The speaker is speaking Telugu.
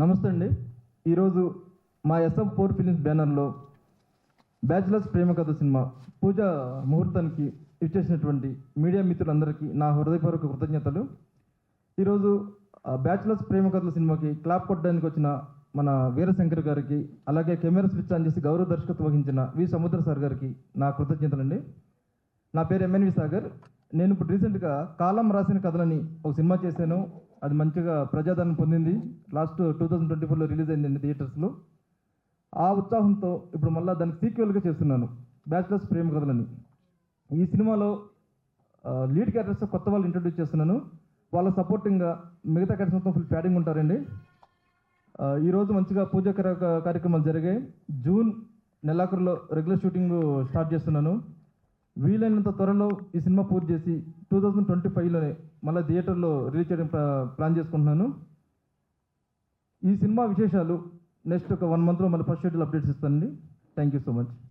నమస్తే అండి. ఈరోజు మా SF4 ఫిలిమ్స్ బ్యానర్లో బ్యాచిలర్స్ ప్రేమ కథ సినిమా పూజ ముహూర్తానికి ఇచ్చేసినటువంటి మీడియా మిత్రులందరికీ నా హృదయపూర్వక కృతజ్ఞతలు. ఈరోజు బ్యాచిలర్స్ ప్రేమ కథల సినిమాకి క్లాప్ కొట్టడానికి వచ్చిన మన వీరశంకర్ గారికి, అలాగే కెమెరా స్విచ్ ఆన్ చేసి గౌరవ దర్శకత్వం వహించిన వి సముద్ర సార్ గారికి నా కృతజ్ఞతలండి. నా పేరు MNV సాగర్. నేను ఇప్పుడు రీసెంట్గా కాలం రాసిన కథలని ఒక సినిమా చేశాను. అది మంచిగా ప్రజాదరణ పొందింది. లాస్ట్ 2024లో రిలీజ్ అయిందండి థియేటర్స్లో. ఆ ఉత్సాహంతో ఇప్పుడు మళ్ళీ దానికి సీక్వెల్గా చేస్తున్నాను బ్యాచిలర్స్ ప్రేమ కథలని. ఈ సినిమాలో లీడ్ క్యారెక్టర్స్ కొత్త వాళ్ళు ఇంట్రడ్యూస్ చేస్తున్నాను. వాళ్ళ సపోర్టింగ్గా మిగతా క్యారెక్టర్స్ మొత్తం ఫుల్ ప్యాడింగ్ ఉంటారండి. ఈరోజు మంచిగా పూజ కార్యక్రమాలు జరిగాయి. జూన్ నెలాఖరులో రెగ్యులర్ షూటింగ్ స్టార్ట్ చేస్తున్నాను. వీలైనంత త్వరలో ఈ సినిమా పూర్తి చేసి 2025లోనే మళ్ళీ థియేటర్లో రిలీజ్ చేయడం ప్లాన్ చేసుకుంటున్నాను. ఈ సినిమా విశేషాలు నెక్స్ట్ ఒక 1 మంత్లో మళ్ళీ ఫస్ట్ షెడ్యూల్ అప్డేట్స్ ఇస్తానండి. Thank you so much.